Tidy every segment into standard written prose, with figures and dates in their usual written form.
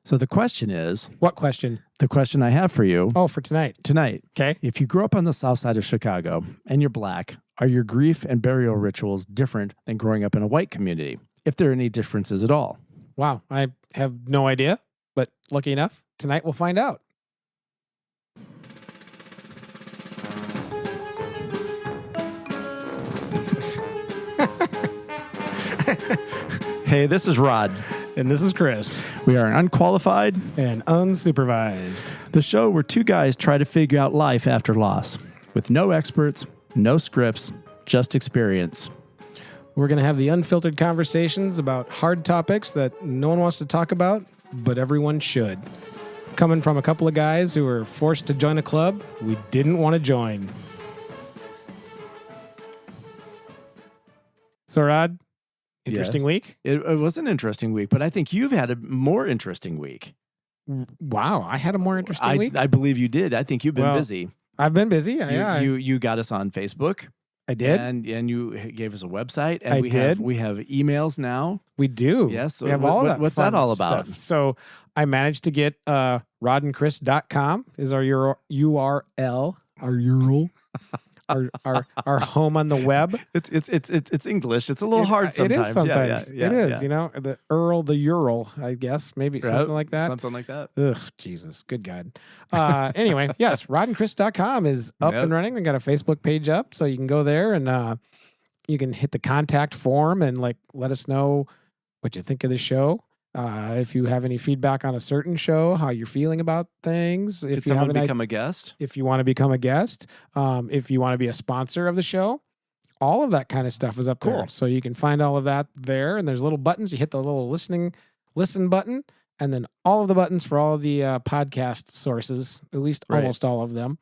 So the question is, What question? the question I have for you Oh, for tonight. Okay. if you grew up on the south side of Chicago and you're black, are your grief and burial rituals different than growing up in a white community? If there are any differences at all. Wow. I have no idea, but lucky enough, tonight we'll find out. Hey, this is Rod. And this is Chris. We are Unqualified And Unsupervised. the show where two guys try to figure out life after loss with no experts, no scripts, just experience. We're going to have the unfiltered conversations about hard topics that no one wants to talk about, but everyone should. Coming from a couple of guys who were forced to join a club we didn't want to join. So, Rod, interesting Yes. week? It was an interesting week, but I think you've had a more interesting week. Wow, I had a more interesting week? I believe you did. I think you've been Well, busy. I've been busy. Yeah, You got us on Facebook. I did. And you gave us a website. And I we did. We have emails now. We do. Yes. So we have all that. What's fun that all about? stuff. So I managed to get rodandchris.com is our URL, our URL, our home on the web. It's English. It's a little hard sometimes. It is sometimes. Yeah, it is. yeah. You know, the URL, I guess, maybe something like that. Something like that. Ugh, Jesus, good God. Anyway, yes, rodandchris.com is up and running. We got a Facebook page up, so you can go there and you can hit the contact form and let us know what you think of the show. If you have any feedback on a certain show, how you're feeling about things. If If you someone have become a guest. if you want to become a guest, if you want to be a sponsor of the show, all of that kind of stuff is up there. Cool. So you can find all of that there. And there's little buttons. You hit the little listen button, and then all of the buttons for all of the podcast sources, at least Right. almost all of them,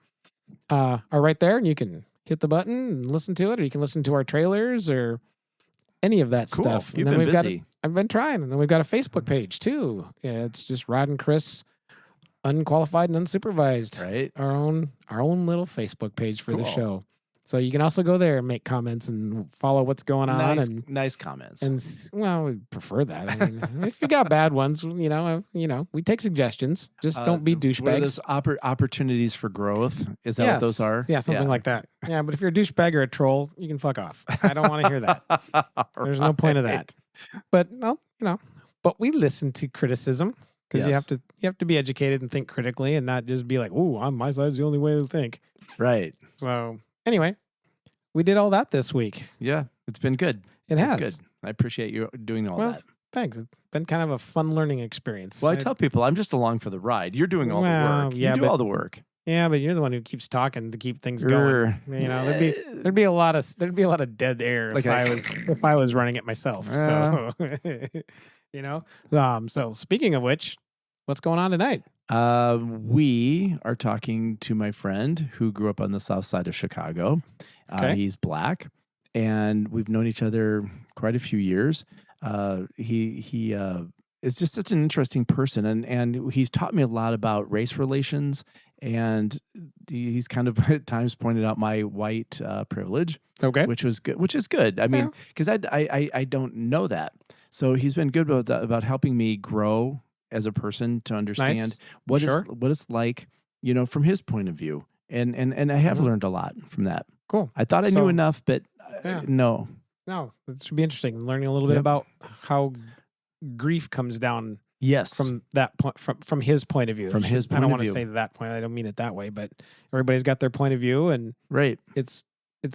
are right there. And you can hit the button and listen to it, or you can listen to our trailers or any of that Cool. stuff. You've and been then busy. I've been trying. And then we've got a Facebook page too. Yeah, it's just Rod and Chris, Unqualified and Unsupervised. Right. Our own little Facebook page for the Cool. show. So you can also go there and make comments and follow what's going on. Nice comments. Well, we prefer that. I mean, if you got bad ones, we take suggestions. Just don't be What are douchebags. those opportunities for growth? Is that what those are? Yeah, something like that. Yeah, but if you're a douchebag or a troll, you can fuck off. I don't want to hear that. There's no point of that. But but we listen to criticism because Yes. you have to be educated and think critically and not just be like, "Ooh, on my side's the only way to think." Right. So anyway, we did all that this week. Yeah. It's been good. It has. It's good. I appreciate you doing all Well, that. Thanks. It's been kind of a fun learning experience. Well, I tell people I'm just along for the ride. You're doing all the Well, work. yeah, You do but- all the work. Yeah, but you're the one who keeps talking to keep things going. There'd be a lot of dead air Like if I was running it myself. So So speaking of which, what's going on tonight? We are talking to my friend who grew up on the south side of Chicago. Okay. He's black, and we've known each other quite a few years. He is just such an interesting person, and he's taught me a lot about race relations. And he's kind of at times pointed out my white privilege, Okay. which is good. I mean, because I don't know that. So he's been good about helping me grow as a person to understand Nice. what Sure. it's like, from his point of view. And I have Mhm. learned a lot from that. Cool. I thought I So- knew enough, but Yeah. no. No, it should be interesting learning a little bit Yep. about how grief comes down Yes. from that point, from his point of view. From his I point don't of want to view. say that point. I don't mean it that way, but everybody's got their point of view, and Right. it's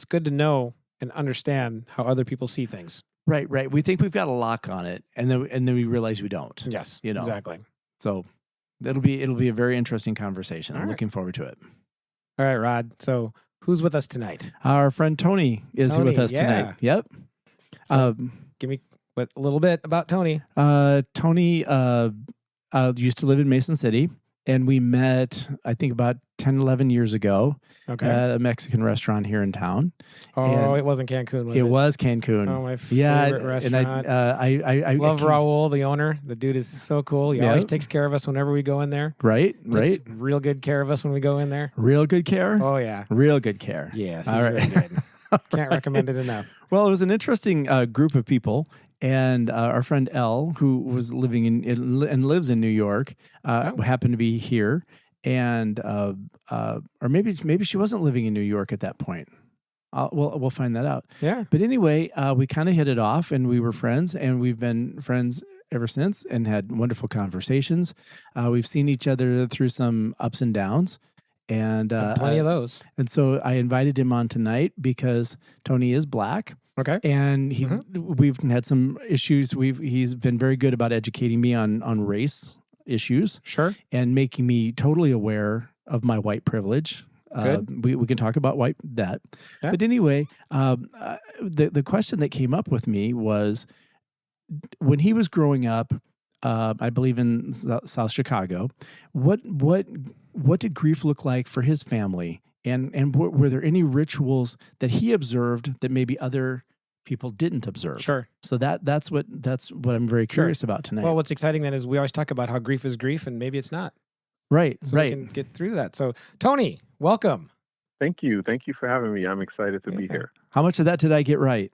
good to know and understand how other people see things. Right. We think we've got a lock on it, and then we realize we don't. Yes, You know. exactly. So it'll be a very interesting conversation. I'm All right. looking forward to it. All right, Rod. So who's with us tonight? Our friend Toni is Toni, with us yeah. tonight. Yep. So give me a little bit about Toni. Toni used to live in Mason City, and we met, I think, about 10, 11 years ago Okay. at a Mexican restaurant here in town. Oh, and it wasn't Cancun, was it? It was Cancun. Oh, my Yeah, favorite restaurant. and I Love can't- Raul, the owner. The dude is so cool. He Yeah. always takes care of us whenever we go in there. Right. Takes real good care of us when we go in there. Real good care. Oh, yeah. Real good care. Yes. All He's right. really good. Can't recommend it enough. Well, it was an interesting group of people, And our friend Elle, who was living and lives in New York, Oh. happened to be here, and or maybe she wasn't living in New York at that point. We'll find that out. Yeah. But anyway, we kind of hit it off, and we were friends, and we've been friends ever since, and had wonderful conversations. We've seen each other through some ups and downs, and Plenty of those. and so I invited him on tonight because Toni is Black. Okay. And we've had some issues. He's been very good about educating me on race issues. Sure. And making me totally aware of my white privilege. Good. We can talk about that. Yeah. But anyway, the question that came up with me was, when he was growing up, I believe in South Chicago, what did grief look like for his family? And were there any rituals that he observed that maybe other people didn't observe? Sure. So that's what I'm very curious about tonight. Well, what's exciting then is we always talk about how grief is grief, and maybe it's not. Right. So right. we can get through that. So, Toni, welcome. Thank you. Thank you for having me. I'm excited to be here. How much of that did I get right?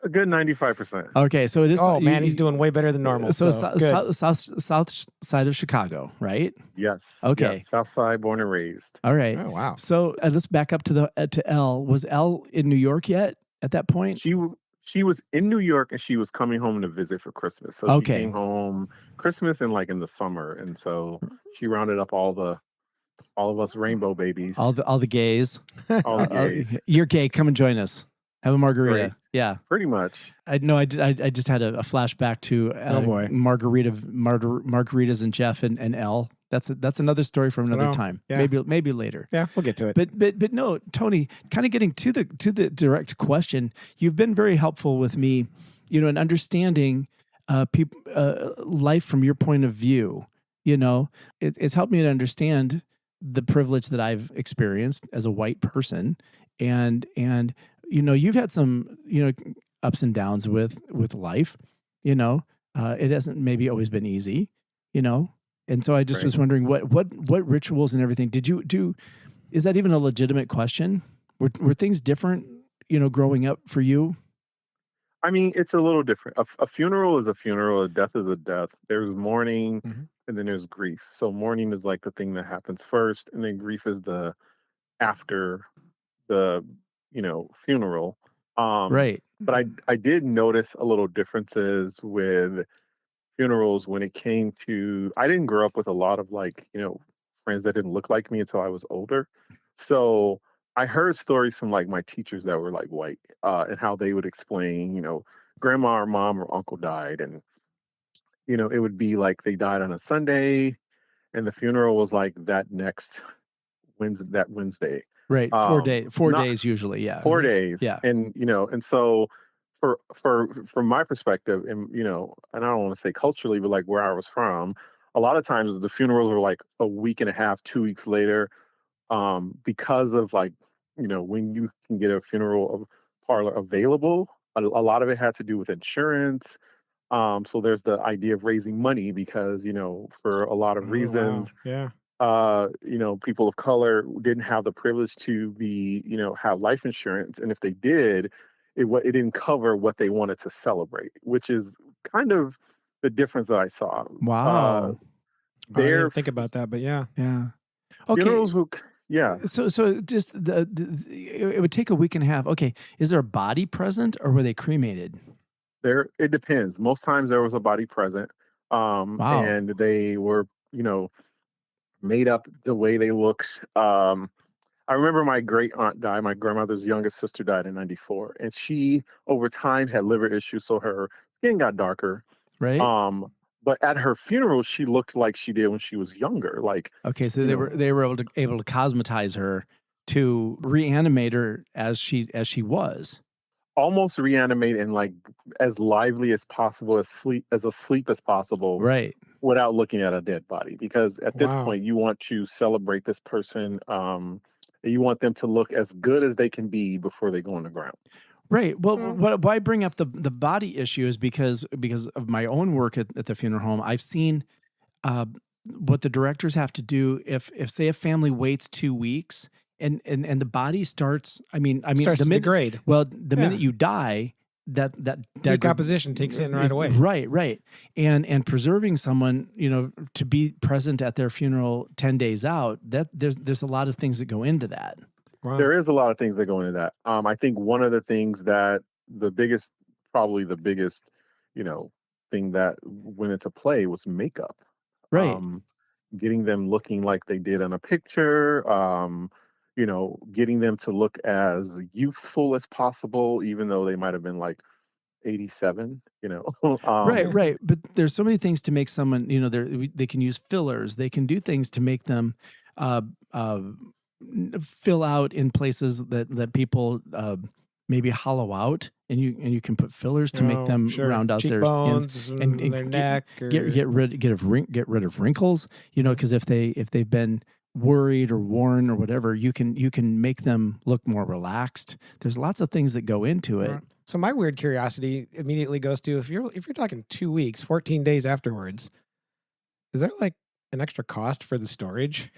A good 95%. Okay, so it is. Oh man, he's doing way better than normal. So good. south side of Chicago, right? Yes. Okay. Yes, South Side, born and raised. All right. Oh wow. So let's back up to Elle. Was Elle in New York yet at that point? She was in New York, and she was coming home to visit for Christmas. So she came home Christmas and in the summer, and so she rounded up all of us rainbow babies. All the gays. All the gays. You're gay. Come and join us. Have a margarita. Right. Yeah. Pretty much. I just had a flashback to Oh boy. margaritas and Jeff and Elle. That's another story from another time. Yeah. Maybe later. Yeah, we'll get to it. But no, Toni, kind of getting to the direct question, you've been very helpful with me, in understanding life from your point of view. It's helped me to understand the privilege that I've experienced as a white person, and you've had some ups and downs with life. It hasn't maybe always been easy. And so I just was wondering what rituals and everything did you do? Is that even a legitimate question? Were things different, growing up for you? I mean, it's a little different. A funeral is a funeral. A death is a death. There's mourning, and then there's grief. So mourning is like the thing that happens first, and then grief is the after the funeral. Right. But I did notice a little differences with funerals when it came to. I didn't grow up with a lot of friends that didn't look like me until I was older. So I heard stories from my teachers that were white, and how they would explain, grandma or mom or uncle died, and it would be they died on a Sunday, and the funeral was that next Wednesday. Right. 4 days usually. Yeah. 4 days. Yeah. And and so from my perspective, and and I don't want to say culturally, but where I was from, a lot of times the funerals were a week and a half, 2 weeks later, because of when you can get a funeral parlor available. A lot of it had to do with insurance. So there's the idea of raising money because for a lot of reasons. Wow. Yeah. People of color didn't have the privilege to be, have life insurance. And if they did, it didn't cover what they wanted to celebrate, which is kind of the difference that I saw. Wow. I didn't think about that, but yeah. Yeah. Okay. Funerals yeah. So just it would take a week and a half. Okay. Is there a body present, or were they cremated? It depends. Most times there was a body present. Wow. And they were, made up the way they looked. I remember my great aunt died. My grandmother's youngest sister died in '94, and she over time had liver issues, so her skin got darker. Right. But at her funeral, she looked like she did when she was younger. Okay, so they were able to cosmetize her to reanimate her as she was. Almost reanimate and as lively as possible, as asleep as possible. Right. Without looking at a dead body, because at this Wow. point you want to celebrate this person. You want them to look as good as they can be before they go on the ground. Right. Well, why I bring up the body issue is because of my own work at the funeral home. I've seen what the directors have to do if say a family waits 2 weeks and the body starts. I mean, Starts the to minute degrade. well, the minute you die, that Decomposition takes in right away. Right. And preserving someone, to be present at their funeral 10 days out, that there's a lot of things that go into that. Wow. There is a lot of things that go into that. I think one of the things that probably the biggest, thing that went into play was makeup. Right. Getting them looking like they did in a picture, getting them to look as youthful as possible, even though they might have been like 87, Right. But there's so many things to make someone, they can use fillers. They can do things to make them uh, uh, fill out in places that people maybe hollow out, and you can put fillers to make them round out their skins and their neck, get rid of wrinkles. Because if they've been worried or worn or whatever, you can make them look more relaxed. There's lots of things that go into it. Right. So my weird curiosity immediately goes to, if you're talking 2 weeks, 14 days afterwards, is there like an extra cost for the storage?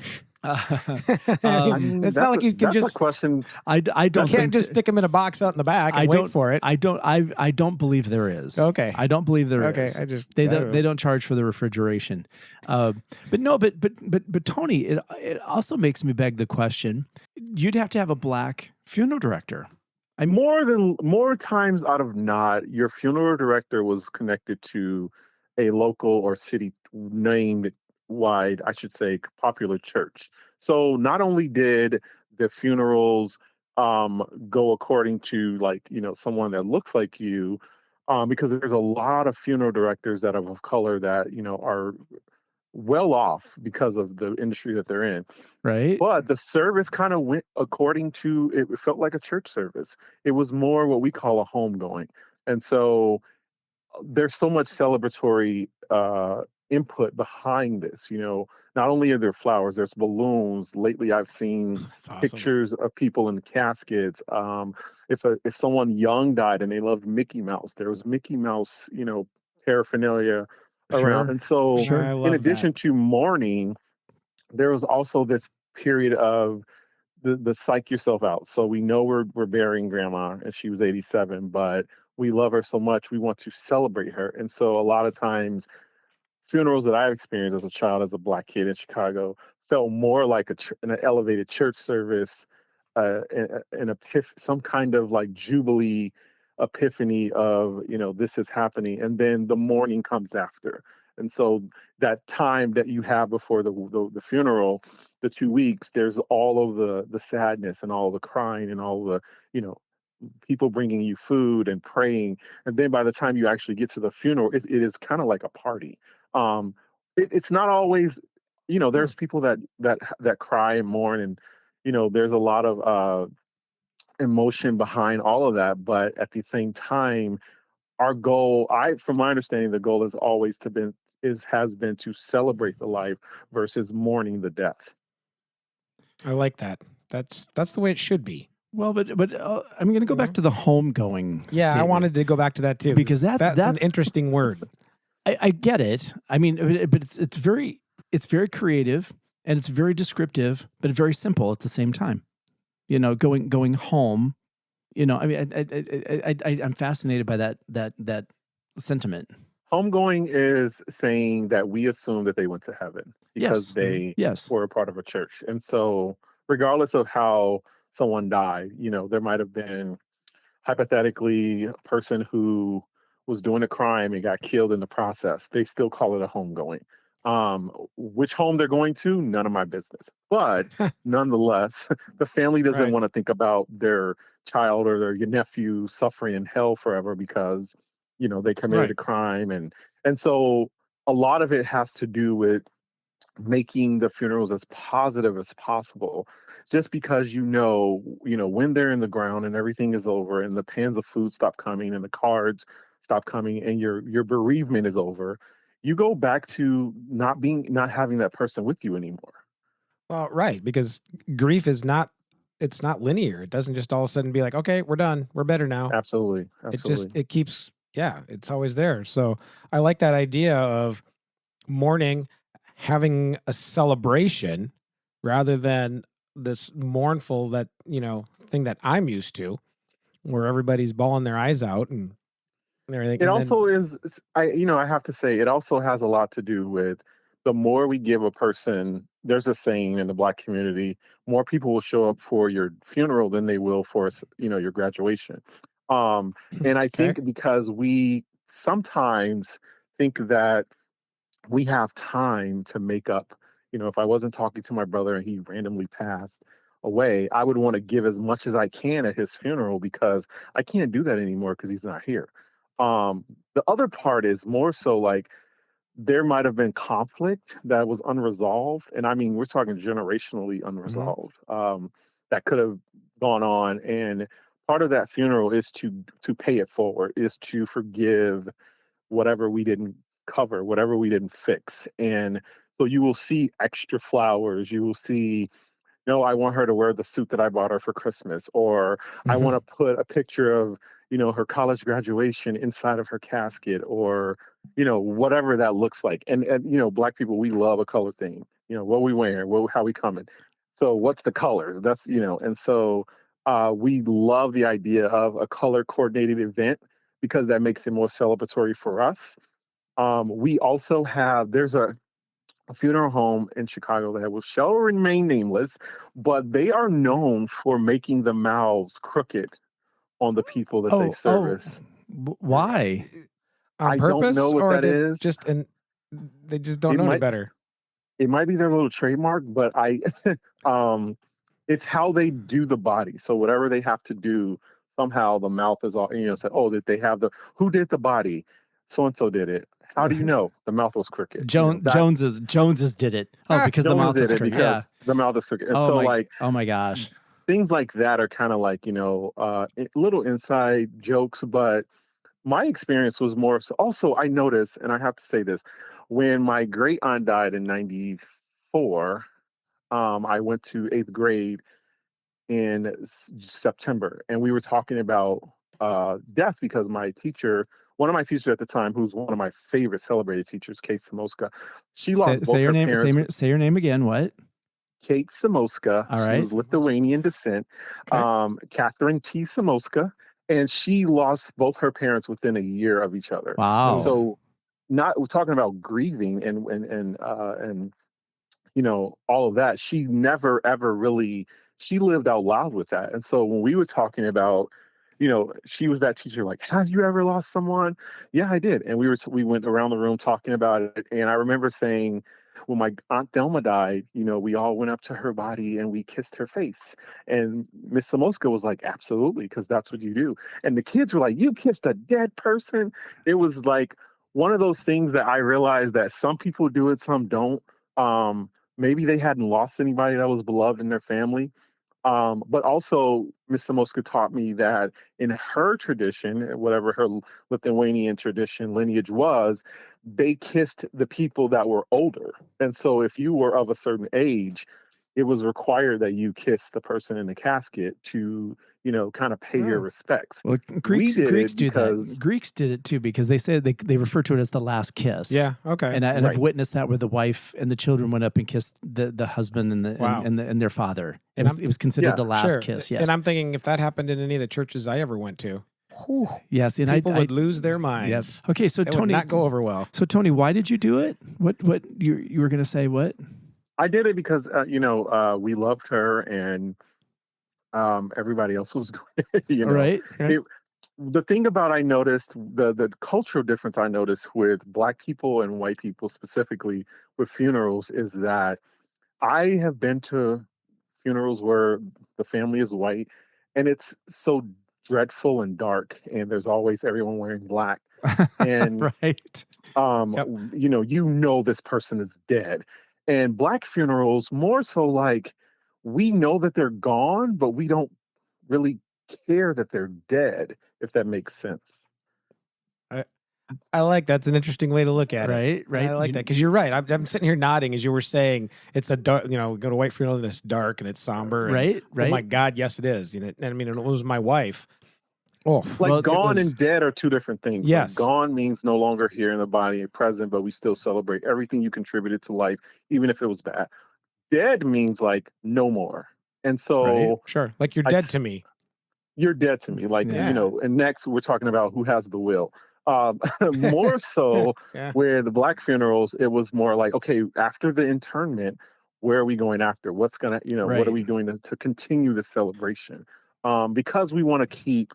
It's not like you can just. That's a question. I don't. You can't just stick them in a box out in the back and wait for it. I don't believe there is. Okay. I don't believe there is. Okay. They don't charge for the refrigeration. But Toni, it also makes me beg the question. You'd have to have a black funeral director. More times out of not, your funeral director was connected to a local or city named wide, I should say, popular church. So not only did the funerals go according to someone that looks like you, because there's a lot of funeral directors that are of color that are well off because of the industry that they're in. Right. But the service kind of went according to, it felt like a church service. It was more what we call a homegoing. And so there's so much celebratory input behind this. Not only are there flowers, there's balloons. Lately I've seen Awesome. pictures of people in caskets. If someone young died and they loved Mickey Mouse, there was Mickey Mouse paraphernalia around. And so in addition to mourning, there was also this period of the psych yourself out. So we know we're burying grandma and she was 87, but we love her so much, we want to celebrate her. And so a lot of times funerals that I've experienced as a child, as a Black kid in Chicago, felt more like an elevated church service, some kind of like jubilee epiphany of, this is happening. And then the mourning comes after. And so that time that you have before the funeral, the 2 weeks, there's all of the sadness and all the crying and all the, people bringing you food and praying. And then by the time you actually get to the funeral, it is kind of like a party. It's not always, there's people that cry and mourn, and, there's a lot of emotion behind all of that. But at the same time, our goal, from my understanding, the goal has always has been to celebrate the life versus mourning the death. I like that. That's the way it should be. Well, but I'm going to go back to the homegoing. Yeah, statement. I wanted to go back to that too, because that's an interesting word. I get it. I mean, but it's very creative and it's very descriptive, but very simple at the same time. Going home. I mean, I'm fascinated by that sentiment. Homegoing is saying that we assume that they went to heaven because they were a part of a church, and so regardless of how someone died, there might have been hypothetically a person who was doing a crime and got killed in the process. They still call it a homegoing. Which home they're going to, none of my business. But nonetheless, the family doesn't want to think about their child or their nephew suffering in hell forever because, they committed a crime. And so a lot of it has to do with making the funerals as positive as possible, just because when they're in the ground and everything is over and the pans of food stop coming and the cards stop coming and your bereavement is over, you go back to not having that person with you anymore. Well, right, because grief is it's not linear. It doesn't just all of a sudden be like, okay, we're done, we're better now. Absolutely. It keeps, it's always there. So I like that idea of mourning, having a celebration rather than this mournful thing that I'm used to, where everybody's bawling their eyes out and everything. It And then, also is, I have to say, it also has a lot to do with the more we give a person, there's a saying in the Black community, more people will show up for your funeral than they will for, your graduation. Um, and I okay. think because we sometimes think that we have time to make up. If I wasn't talking to my brother and he randomly passed away, I would want to give as much as I can at his funeral because I can't do that anymore because he's not here. The other part is more so like there might have been conflict that was unresolved. And I mean, we're talking generationally Hmm. unresolved, that could have gone on. And part of that funeral is to pay it forward, is to forgive whatever we didn't cover, whatever we didn't fix. And so you will see extra flowers. You will see, no, I want her to wear the suit that I bought her for Christmas, or I Hmm. want to put a picture of, her college graduation inside of her casket, or, whatever that looks like. And Black people, we love a color theme. What we wearing, how we coming. So what's the colors? That's, and so we love the idea of a color coordinated event because that makes it more celebratory for us. We also have, there's a funeral home in Chicago that shall remain nameless, but they are known for making the mouths crooked on the people that they Oh, service. why? On I don't know purpose, what or that is. they just don't It know any might better. it might be their little trademark, but um it's how they do the body. So whatever they have to do, somehow the mouth is all, say, oh, that they have the, who did the body? So and so did it. How do you know? The mouth was crooked. That Joneses did it. Oh, Ah, because the Jones mouth did is it crooked. Yeah. because the mouth is crooked. And so like Oh my gosh. things like that are kind of like, little inside jokes, but my experience was more so. Also, I noticed, and I have to say this, when my great aunt died in 94, I went to eighth grade in September, and we were talking about death because one of my teachers at the time, who's one of my favorite celebrated teachers, Kate Samoska, she lost Say both your her name. parents. Say your name again. What? Kate Samoska, All she's right. of Lithuanian descent. okay. Catherine T. Samoska, and she lost both her parents within a year of each other. And Oh, Wow. so, not we're talking about grieving and all of that. She never ever really, she lived out loud with that. And so when we were talking about, she was that teacher, like, have you ever lost someone? Yeah, I did. And we went around the room talking about it. And I remember saying, when my aunt Thelma died, we all went up to her body and we kissed her face. And Miss Samoska was like, absolutely, because that's what you do. And the kids were like, you kissed a dead person. It was like one of those things that I realized that some people do it, some don't. Maybe they hadn't lost anybody that was beloved in their family. But also, Miss Samoska taught me that in her tradition, whatever her Lithuanian tradition lineage was, they kissed the people that were older. And so if you were of a certain age, it was required that you kiss the person in the casket to, kind of pay your oh, respects. Well, We did Greeks it do that. because, Greeks did it too because they said they refer to it as the last kiss. yeah. Okay. And I've right. witnessed that where the wife and the children went up and kissed the husband and Wow. and their father. And It was considered Yeah. the last sure. kiss. And Yes. I'm thinking if that happened in any of the churches I ever went to, whew, Yes. And people I would lose their Yep. minds. Okay. So That would Tony, not go over well. Why did you do it? What you were going to say? What? I did it because, we loved her and everybody else was doing it, All right. Okay. it, the thing about, I noticed the cultural difference I noticed with Black people and white people specifically with funerals is that I have been to funerals where the family is white and it's so dreadful and dark and there's always everyone wearing black and Right. Yep. this person is dead. And Black funerals more so like we know that they're gone but we don't really care that they're dead, if that makes sense. I like that's an interesting way to look at it. Right. And I Right. like that because you're right. I'm sitting here nodding as you were saying it's a dark. Go to white funeral and it's dark and it's somber. And, Right. oh my Right. God, yes it is. And I mean, it was my wife. Oh, Like Well, it gone was and dead are two different things. Like yes. gone means no longer here in the body and present, but we still celebrate everything you contributed to life, even if it was bad. Dead means like no more. And right. so Sure. Like you're I dead to me. you're dead to me. Like, Yeah. you know, and next we're talking about who has the will. More so Yeah. where the Black funerals, it was more like, okay, after the internment, where are we going after? What's gonna, you know, what are Right. we doing to continue the celebration? Because we want to keep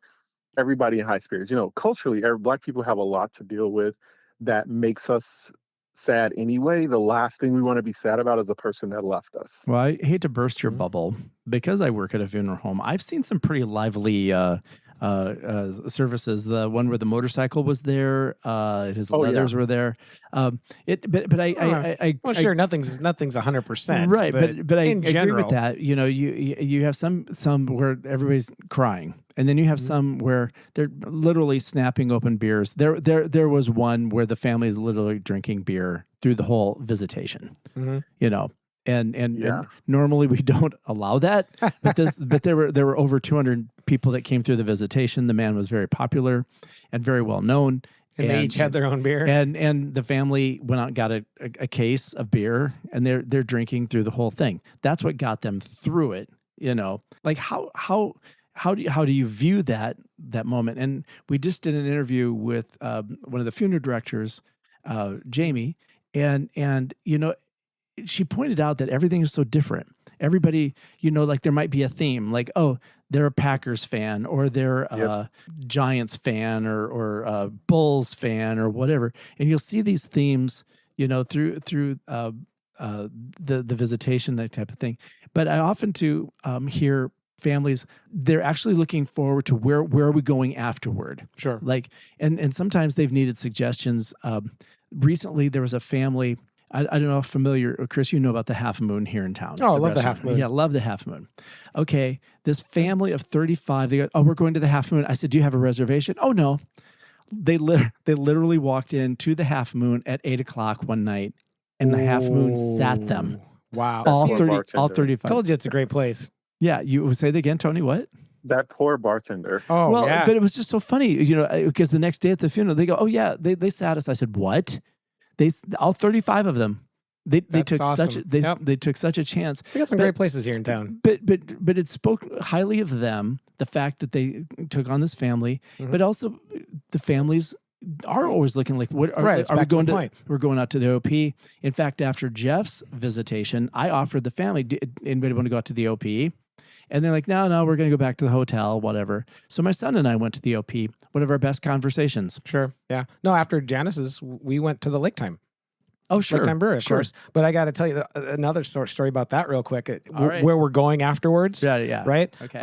everybody in high spirits. You know, culturally, Black people have a lot to deal with that makes us sad anyway. The last thing we want to be sad about is a person that left us. Well, I hate to burst your Mhm. bubble because I work at a funeral home. I've seen some pretty lively services. The one where the motorcycle was there, his Oh, yeah. leathers were there. But Well, sure, nothing's 100%. right, but I in agree general, with that. You know, you have some where everybody's crying, and then you have Mhm. some where they're literally snapping open beers. There was one where the family is literally drinking beer through the whole visitation. Mhm. You know, and Yeah. normally we don't allow that, but there were over 200 people that came through the visitation. The man was very popular and very well known. and they each had their own beer. And the family went out and got a case of beer, and they're drinking through the whole thing. That's what got them through it. You know, like how do you view that moment? And we just did an interview with one of the funeral directors, Jamie, and you know, she pointed out that everything is so different. Everybody, you know, like there might be a theme, like, oh, they're a Packers fan, or they're a Giants fan, or Bulls fan, or whatever. And you'll see these themes, you know, through the visitation, that type of thing. But I often too hear families, they're actually looking forward to where are we going afterward. Sure. Like, and sometimes they've needed suggestions. Recently, there was a family. I don't know if familiar, Chris, you know about the half moon here in town. Oh, I love the restaurant. half moon. Yeah, love the half moon. Okay, this family of 35, they go, oh, we're going to the half moon. I said, do you have a reservation? Oh, no. They literally walked into the half moon at 8:00 one night, and the half moon sat them. Wow. That All poor 30, all bartender. 35. Told you it's a great place. Yeah, you would say that again, Tony, what? That poor bartender. Oh, Well, yeah. but it was just so funny, you know, because the next day at the funeral, they go, oh, yeah, they sat us. I said, what? All 35 of them. They That's took awesome. they took such a chance. We got some great places here in town. But it spoke highly of them, the fact that they took on this family, Mhm. but also the families are always looking like, what Right, it's are we back to going the to? point. We're going out to the OP. In fact, after Jeff's visitation, I offered the family, anybody want to go out to the OP? And they're like, no, we're going to go back to the hotel, whatever. So my son and I went to the OP. One of our best conversations. Sure. Yeah. No, after Janice's, we went to the Lake Time. Oh, sure. Lake Time Brewery, of Sure. course. But I got to tell you another story about that real quick. All right. Where we're going afterwards. Yeah. Right. Okay.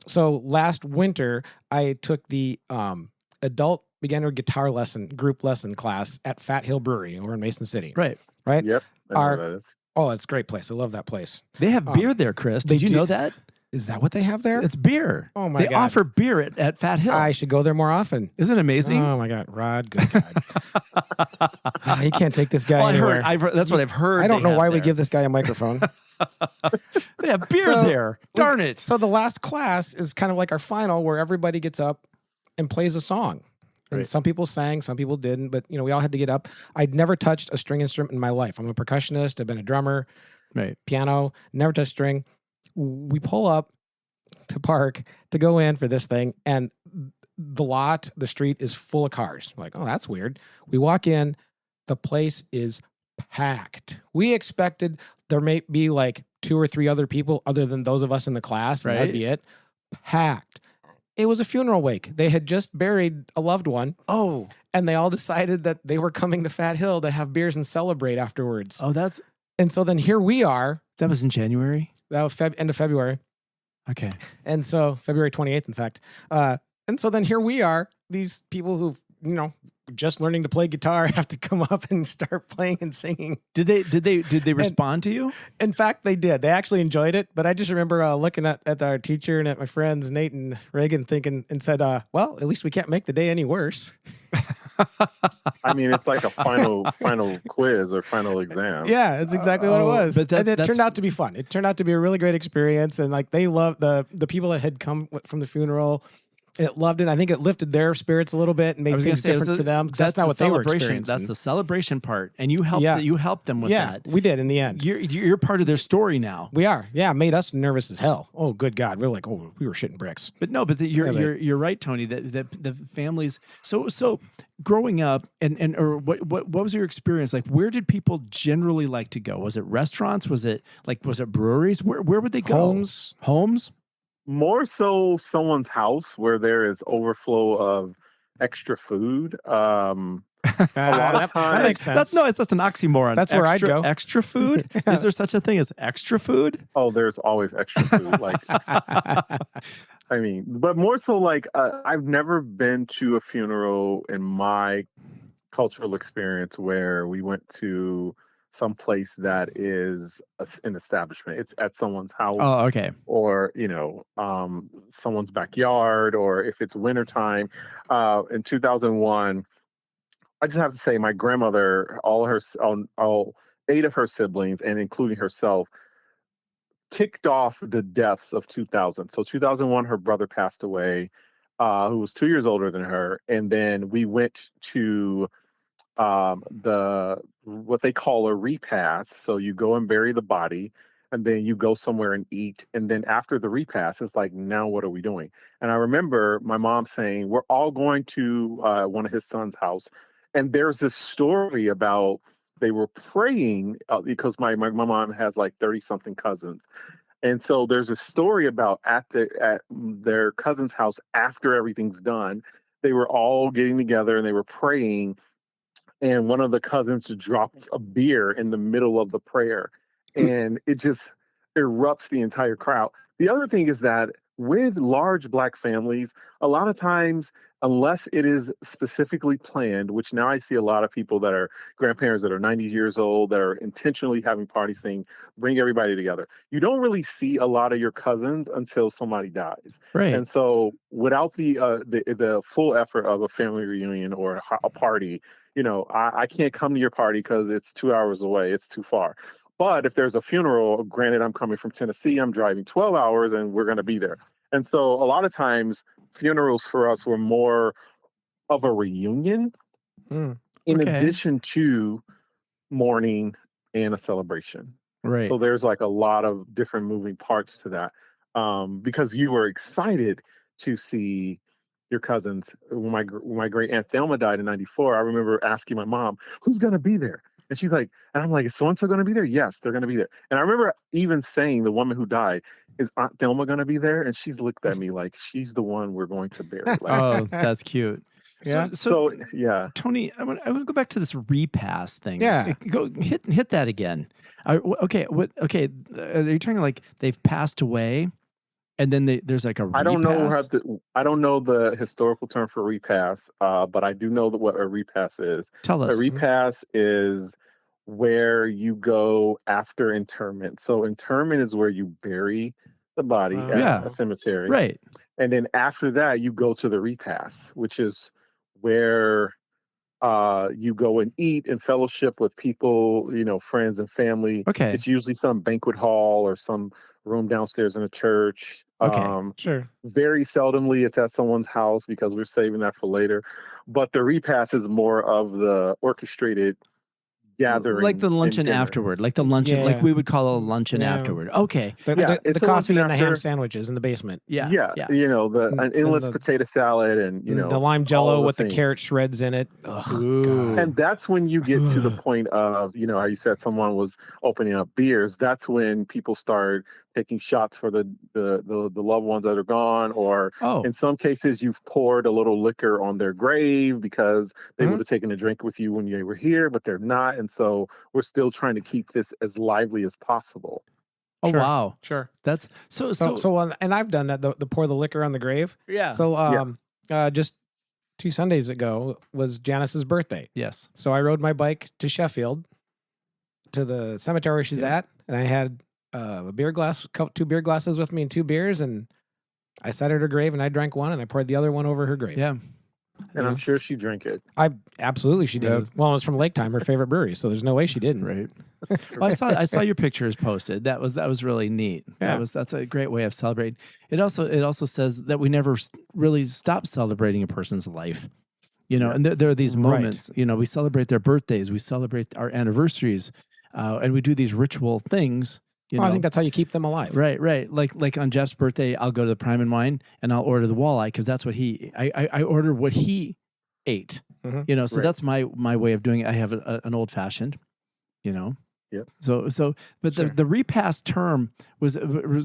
So last winter, I took the adult beginner guitar group lesson class at Fat Hill Brewery over in Mason City. Right. Right. Yep. I know Our- what that is. Oh, it's a great place. I love that place. They have beer there, Chris. Did they you do- know that? Is that what they have there? It's beer. Oh my They God. offer beer at Fat Hill. I should go there more often. Isn't it amazing? Oh my God, Rod, good God. You can't take this guy Well, anywhere. I've heard, that's what I've heard. I don't they know have why we there. give this guy a microphone. They have beer So, there. Darn it. So the last class is kind of like our final, where everybody gets up and plays a song. And Right. some people sang, some people didn't, but you know, we all had to get up. I'd never touched a string instrument in my life. I'm a percussionist. I've been a drummer, Right. piano, never touched string. We pull up to park to go in for this thing, and the street is full of cars. We're like, oh, that's weird. We walk in, the place is packed. We expected there may be like 2 or 3 other people other than those of us in the class, and that'd Right. be it. Packed. It was a funeral wake. They had just buried a loved one, Oh, and they all decided that they were coming to Fat Hill to have beers and celebrate afterwards. that's And so then here we are. that was in January. That was end of February. Okay. And so February 28th, in fact. And so then here we are, these people who, you know, just learning to play guitar have to come up and start playing and singing. Did they respond to you? In fact, they did. They actually enjoyed it. But I just remember looking at our teacher and at my friends, Nate and Reagan, thinking and said, well, at least we can't make the day any worse. I mean, it's like a final quiz or final exam. Yeah, it's exactly what it was. but And it that's- turned out to be fun. It turned out to be a really great experience. And like they loved the people that had come from the funeral. It loved it. I think it lifted their spirits a little bit and I made was going things to say different for them. That's not the what they were celebration. experiencing. That's the celebration part, and you helped. Yeah. You helped them with that. We did in the end. You're part of their story now. We are. Yeah, made us nervous as hell. Oh, good God. We're like, oh, we were shitting bricks. But no, you're right, Tony. That the families. So growing up, or what was your experience like? Where did people generally like to go? Was it restaurants? Was it breweries? Where would they go? Homes. More so someone's house where there is overflow of extra food. A lot of times that makes sense. That's an oxymoron. That's where I'd go. Extra food? Is there such a thing as extra food? Oh, there's always extra food. Like, I mean, but more so like I've never been to a funeral in my cultural experience where we went to some place that is an establishment. It's at someone's house. Oh, okay. Or, someone's backyard, or if it's wintertime. In 2001, I just have to say my grandmother, all 8 of her siblings, and including herself, kicked off the deaths of 2000. So 2001, her brother passed away, who was 2 years older than her. And then we went to what they call a repast. So you go and bury the body, and then you go somewhere and eat. And then after the repast, it's like, now what are we doing? And I remember my mom saying, we're all going to one of his son's house. And there's this story about they were praying because my mom has like 30 something cousins. And so there's a story about at their cousin's house, after everything's done, they were all getting together and they were praying. And one of the cousins dropped a beer in the middle of the prayer, and it just erupts the entire crowd. The other thing is that with large Black families, a lot of times, unless it is specifically planned, which now I see a lot of people that are grandparents that are 90 years old that are intentionally having parties saying, bring everybody together. You don't really see a lot of your cousins until somebody dies. Right. And so without the full effort of a family reunion or a party, I can't come to your party because it's 2 hours away. It's too far. But if there's a funeral, granted, I'm coming from Tennessee, I'm driving 12 hours and we're going to be there. And so a lot of times funerals for us were more of a reunion in addition to mourning and a celebration. Right. So there's like a lot of different moving parts to that because you were excited to see your cousins. When my great aunt Thelma died in 94, I remember asking my mom, who's going to be there? And she's like, and I'm like, is so-and-so going to be there? Yes, they're going to be there. And I remember even saying, the woman who died, is Aunt Thelma going to be there? And she's looked at me like, she's the one we're going to bury. Like, oh, that's cute. Yeah. So yeah. Tony, I want to go back to this repast thing. Yeah. Go hit that again. Okay. Okay. Are you talking like they've passed away? And then there's like a repass? I don't know the historical term for repass, but I do know what a repass is. Tell us. A repass is where you go after interment. So interment is where you bury the body at a cemetery. Right. And then after that, you go to the repass, which is where you go and eat and fellowship with people, friends and family. Okay. It's usually some banquet hall or some room downstairs in a church. Okay. Sure. Very seldomly it's at someone's house because we're saving that for later. But the repast is more of the orchestrated gathering. Like the luncheon afterward. Like the luncheon, like we would call a luncheon afterward. Okay. The coffee and the ham sandwiches in the basement. Yeah. An endless potato salad and, the lime jello with the carrot shreds in it. And that's when you get to the point of, how you said someone was opening up beers. That's when people start taking shots for the loved ones that are gone, or in some cases you've poured a little liquor on their grave because they would have taken a drink with you when you were here, but they're not. And so we're still trying to keep this as lively as possible. Oh, wow. Sure. That's so and I've done that, the pour the liquor on the grave. Yeah. So just 2 Sundays ago was Janice's birthday. Yes. So I rode my bike to Sheffield to the cemetery where she's at, and I had a beer glass, 2 beer glasses with me and 2 beers, and I sat at her grave and I drank one and I poured the other one over her grave. Yeah. And I'm sure she drank it. Absolutely she did. Yep. Well, it was from Lake Time, her favorite brewery, so there's no way she didn't. Right. Well, I saw your pictures posted. That was really neat. Yeah. That's a great way of celebrating. It also says that we never really stop celebrating a person's life. You know, and there are these Right. moments. You know, we celebrate their birthdays, we celebrate our anniversaries, and we do these ritual things. You know, I think that's how you keep them alive. right. Like on Jeff's birthday, I'll go to the Prime and Wine and I'll order the walleye because that's what I order what he ate. Mhm. You know, so Right. that's my way of doing it. I have an old fashioned. You know. Yep. But Sure. the repast term was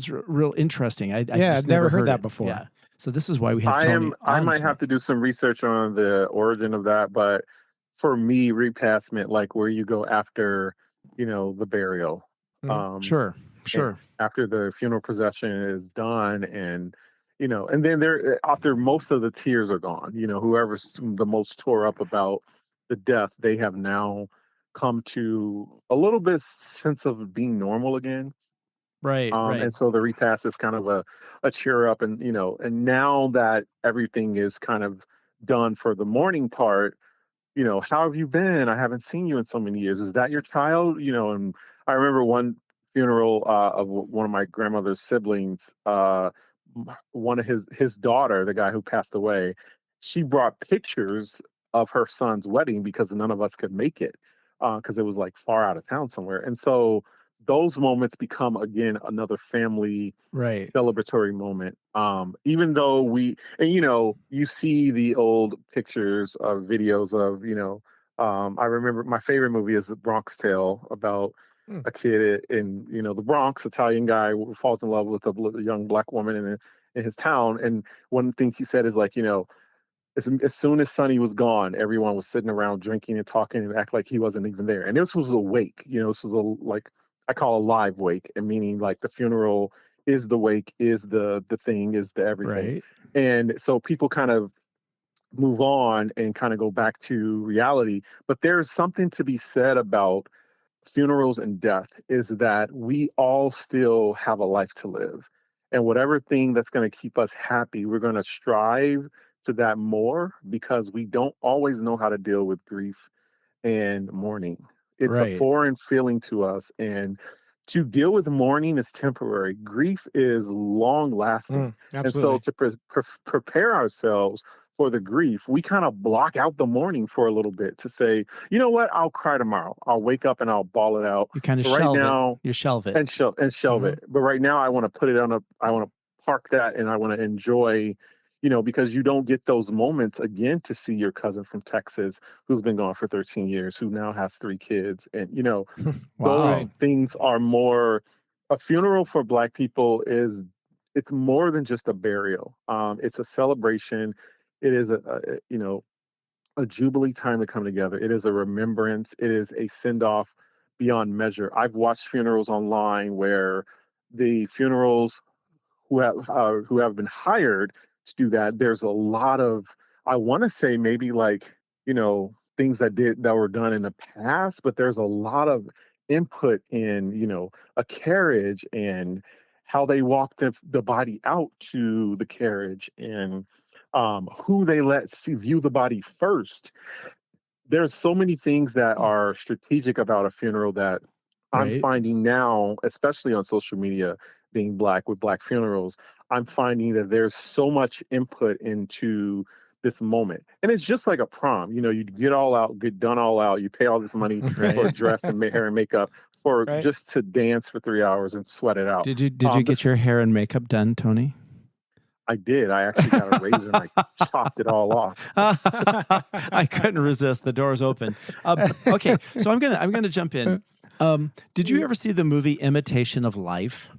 real interesting. I Yeah, just I've never heard it. that before. Yeah. So this is why we have Toni. I on might tonight. have to do some research on the origin of that, but for me, repast meant like where you go after, the burial. Sure. And after the funeral procession is done, and and then there after most of the tears are gone, whoever's the most tore up about the death, they have now come to a little bit sense of being normal again. Right. And so the repast is kind of a cheer up, and and now that everything is kind of done for the mourning part, how have you been? I haven't seen you in so many years. Is that your child? And I remember one funeral of one of my grandmother's siblings. One of his daughter, the guy who passed away, she brought pictures of her son's wedding because none of us could make it because it was like far out of town somewhere. And so those moments become again another family Right. celebratory moment. Even though you see the old pictures of videos of, I remember my favorite movie is The Bronx Tale about a kid in, the Bronx, Italian guy who falls in love with a young black woman in his town. And one thing he said is like, as soon as Sonny was gone, everyone was sitting around drinking and talking and act like he wasn't even there. And this was a wake, this was like I call a live wake, and meaning like the funeral is the wake, is the thing, is the everything. Right. And so people kind of move on and kind of go back to reality. But there's something to be said about funerals and death, is that we all still have a life to live. And whatever thing that's going to keep us happy, we're going to strive to that more, because we don't always know how to deal with grief and mourning. It's a Right. foreign feeling to us. And to deal with mourning is temporary. Grief is long lasting. And so Absolutely. to prepare ourselves for the grief, we kind of block out the mourning for a little bit to say, you know what, I'll cry tomorrow. I'll wake up and I'll bawl it out. You kind of But right shelve now, it. You shelve it. and shelve it. But right now, I want to put it I want to park that, and I want to enjoy, because you don't get those moments again to see your cousin from Texas who's been gone for 13 years, who now has 3 kids. And, Wow. those things are more, a funeral for Black people it's more than just a burial. It's a celebration. It is a jubilee time to come together. It is a remembrance. It is a send off beyond measure. I've watched funerals online where the funerals who have been hired to do that, there's a lot of, I want to say maybe like, things that were done in the past, but there's a lot of input in, a carriage and how they walk the body out to the carriage, and who they view the body first. There's so many things that are strategic about a funeral that I'm Right. finding now, especially on social media, being Black with Black funerals. I'm finding that there's so much input into this moment. And it's just like a prom. You get all out, get done all out. You pay all this money for a Right. dress and hair and makeup for Right. just to dance for 3 hours and sweat it out. Did you get your hair and makeup done, Toni? I did. I actually got a razor and I chopped it all off. I couldn't resist. The door's open. Okay, so I'm gonna jump in. Did you ever see the movie Imitation of Life?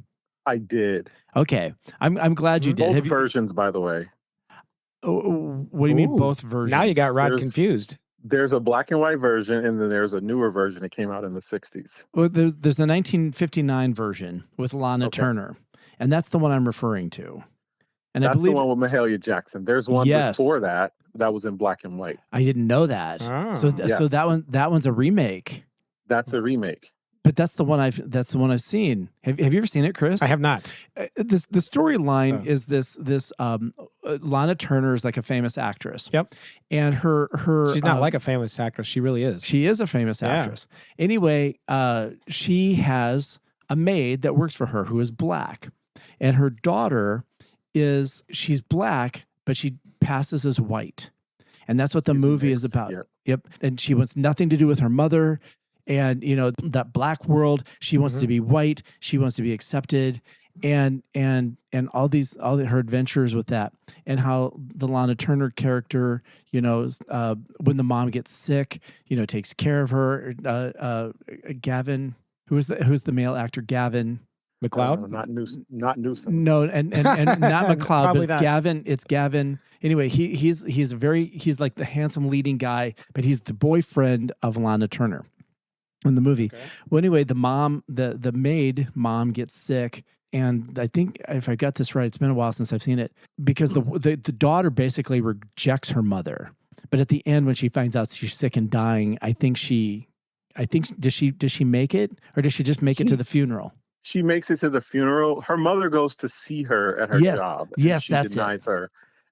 I did. Okay, I'm glad you did. Both Have you- versions, by the way. what do you mean Ooh. both versions? Now you got Rod There's- confused. There's a black and white version, and then there's a newer version that came out in the 60s. Well, there's the 1959 version with Lana Okay. Turner, and that's the one I'm referring to. And I That's believe the one with Mahalia Jackson. There's one Yes. before that was in black and white. I didn't know that. Oh. So Yes. that one's a remake. That's a remake. but that's the one I've seen. Have you ever seen it, Chris? I have not. The storyline is this Lana Turner is like a famous actress. Yep. And her she's not like a famous actress. She really is. She is a famous actress. Anyway, she has a maid that works for her who is black, and her daughter she's black, but she passes as white. And that's what the movie is about. Yep. And she wants nothing to do with her mother. And, that black world, she wants to be white. She wants to be accepted. And all her adventures with that, and how the Lana Turner character, when the mom gets sick, takes care of her. Gavin, who's the male actor? Gavin McLeod? Not Newsom. No, and not McLeod, but it's Gavin. It's Gavin. Anyway, he's like the handsome leading guy, but he's the boyfriend of Lana Turner in the movie. Okay. Well, anyway, the maid mom gets sick, and I think if I got this right, it's been a while since I've seen it, because the daughter basically rejects her mother. But at the end, when she finds out she's sick and dying, does she make it, or does she just make it to the funeral? She makes it to the funeral. Her mother goes to see her at her job. Yes, she denies her.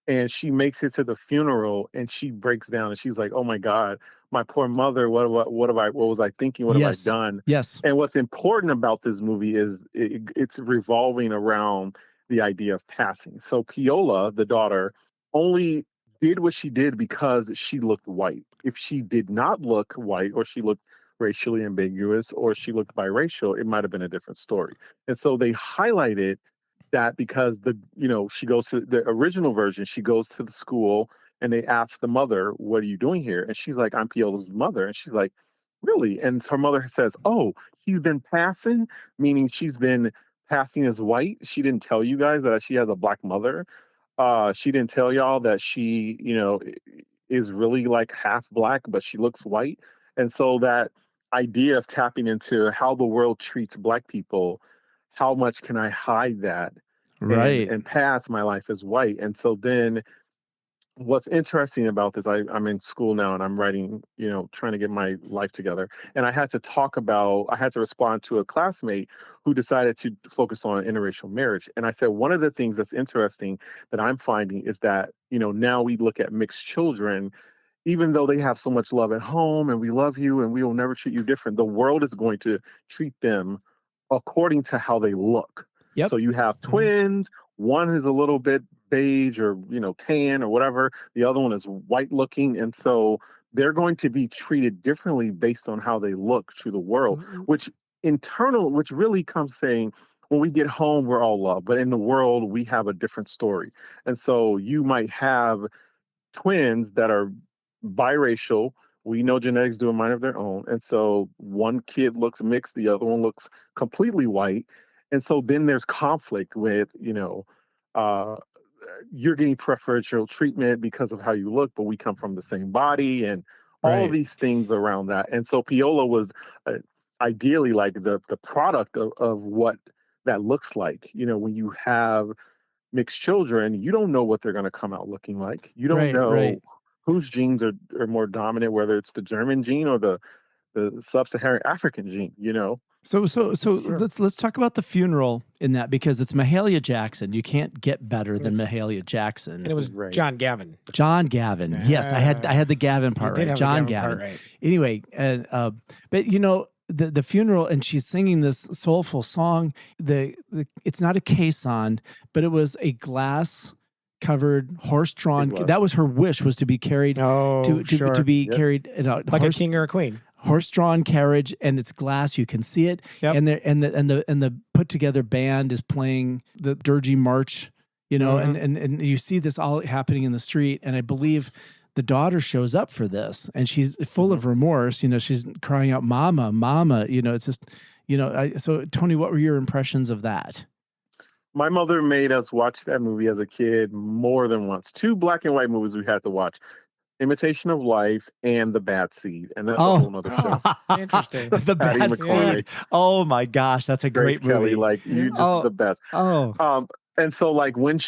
And she makes it to the funeral, and she breaks down, and she's like, "Oh my God, my poor mother. What was I thinking? What have I done?" Yes. And what's important about this movie is it's revolving around the idea of passing. So Piola, the daughter, only did what she did because she looked white. If she did not look white, or she looked racially ambiguous, or she looked biracial, it might have been a different story. And so they highlighted that because she goes to the original version, she goes to the school, and they ask the mother, "What are you doing here?" And she's like, "I'm Piola's mother." And she's like, "Really?" And her mother says, "Oh, she's been passing," meaning she's been passing as white. She didn't tell you guys that she has a black mother. She didn't tell y'all that she, is really like half black, but she looks white. And so that idea of tapping into how the world treats black people, how much can I hide that, right, and pass my life as white? And so then what's interesting about this, I'm in school now, and I'm writing, trying to get my life together. And I had to respond to a classmate who decided to focus on interracial marriage. And I said, one of the things that's interesting that I'm finding is that, now we look at mixed children, even though they have so much love at home, and we love you and we will never treat you different, the world is going to treat them according to how they look. Yep. So you have twins, one is a little bit beige or, tan or whatever. The other one is white looking. And so they're going to be treated differently based on how they look to the world, which really comes saying, when we get home, we're all love, but in the world, we have a different story. And so you might have twins that are biracial. We know genetics do a mind of their own. And so one kid looks mixed, the other one looks completely white. And so then there's conflict with, you're getting preferential treatment because of how you look, but we come from the same body, and all these things around that. And so Piola was ideally like the product of what that looks like. When you have mixed children, you don't know what they're going to come out looking like. You don't know whose genes are more dominant, whether it's the German gene or the sub-Saharan African gene, So let's talk about the funeral in that, because it's Mahalia Jackson. You can't get better than Mahalia Jackson. And it was John Gavin. John Gavin. Yes, I had the Gavin part right. John Gavin. Right. Anyway, and but the funeral, and she's singing this soulful song. It's not a caisson, but it was a glass covered horse-drawn. That was her wish, was to be carried to be carried like a king or a queen. Horse-drawn carriage, and it's glass. You can see it, and the put together band is playing the dirgy march, and you see this all happening in the street. And I believe the daughter shows up for this, and she's full of remorse. She's crying out, "Mama, Mama!" It's just, So Toni, what were your impressions of that? My mother made us watch that movie as a kid more than once. 2 black and white movies we had to watch: Imitation of Life and The Bad Seed. And that's a whole nother show. Interesting. The Bad Seed. Oh my gosh, that's a great movie. Kelly, you just the best. And so when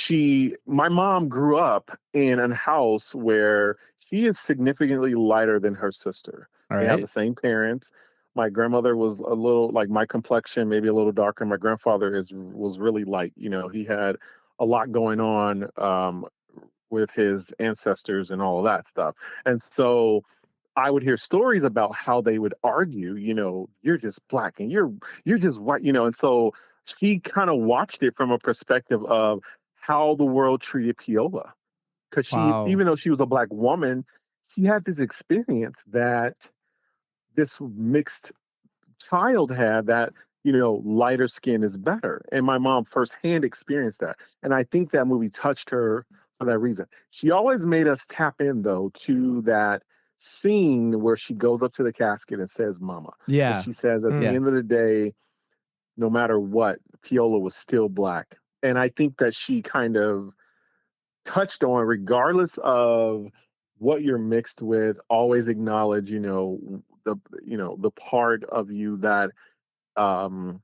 my mom grew up in a house where she is significantly lighter than her sister. They have the same parents. My grandmother was a little like my complexion, maybe a little darker. My grandfather is was really light. He had a lot going on with his ancestors and all of that stuff. And so I would hear stories about how they would argue, you're just black and you're just white, and so she kind of watched it from a perspective of how the world treated Piola. Because she, Wow. even though she was a black woman, she had this experience that this mixed child had that lighter skin is better, and my mom firsthand experienced that, and I think that movie touched her for that reason. She always made us tap in though to that scene where she goes up to the casket and says mama, and Yeah. she says at the Mm. Yeah. end of the day, no matter what, Piola was still black. And I think that she kind of touched on, regardless of what you're mixed with, always acknowledge the part of you that um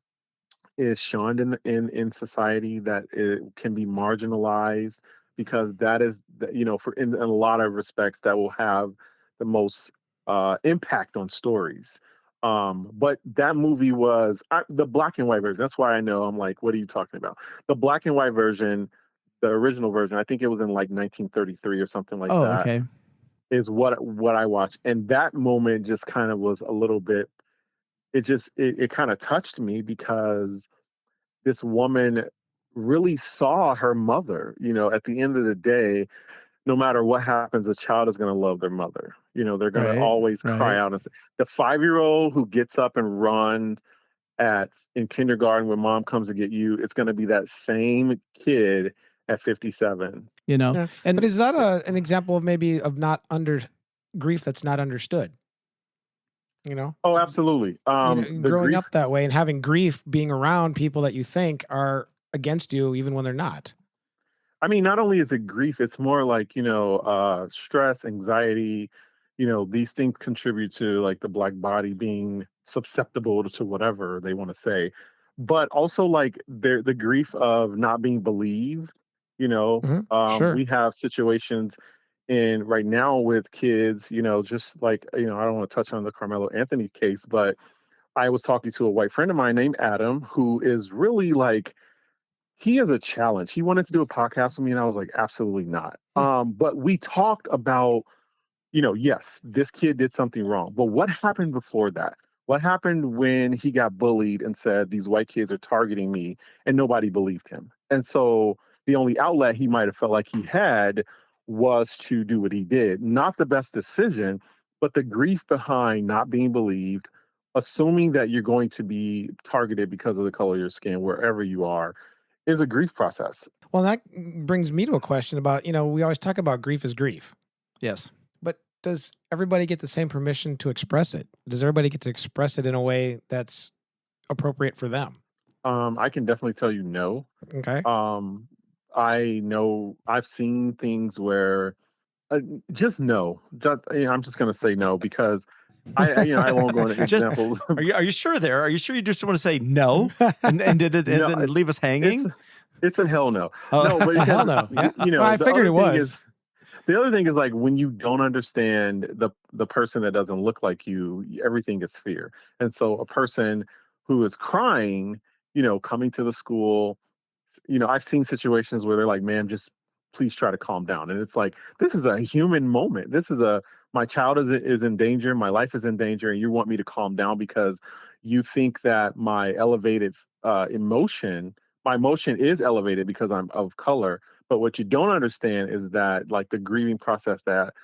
is shunned in society, that it can be marginalized, because that is for in a lot of respects that will have the most impact on stories. But that movie was the black and white version. That's why I know, I'm like, what are you talking about? The black and white version, the original version, I think it was in like 1933 or something like Oh, that, okay. is what I watched. And that moment just kind of was a little bit, it kind of touched me, because this woman really saw her mother. At the end of the day, no matter what happens, a child is going to love their mother. They're going to Right. always cry Right. out and say, the 5-year-old who gets up and runs at in kindergarten when mom comes to get you, it's going to be that same kid at 57. Yeah. But And is that an example of maybe of not under grief that's not understood? You know, Oh, absolutely. The growing grief. up that way and having grief being around people that you think are against you, even when they're not. I mean, not only is it grief, it's more like, stress, anxiety, these things contribute to like the black body being susceptible to whatever they want to say. But also like the grief of not being believed, Sure. we have situations in right now with kids, just like, I don't want to touch on the Carmelo Anthony case, but I was talking to a white friend of mine named Adam, who is really like, he has a challenge. He wanted to do a podcast with me, and I was like, absolutely not. Hmm. But we talked about, yes, this kid did something wrong. But what happened before that? What happened when he got bullied and said, these white kids are targeting me, and nobody believed him? And so the only outlet he might have felt like he had was to do what he did. Not the best decision, but the grief behind not being believed, assuming that you're going to be targeted because of the color of your skin, wherever you are, is a grief process. Well, that brings me to a question about, we always talk about grief as grief, yes. but does everybody get the same permission to express it? Does everybody get to express it in a way that's appropriate for them? I can definitely tell you no. Okay. Um, I know I've seen things where uh, just no. I'm just going to say no, because I won't go into Just examples. are you sure there? Are you sure you just want to say no and did it and No, then leave us it's hanging? it's a hell no. Oh, No, but Hell because no. Yeah. Well, I the figured other it thing is, was. like when you don't understand the person that doesn't look like you, everything is fear. And so a person who is crying, coming to the school, I've seen situations where they're like, "Man, just please try to calm down." And it's like, this is a human moment. This is my child is in danger, my life is in danger, and you want me to calm down because you think that my emotion is elevated because I'm of color. But what you don't understand is that like the grieving process that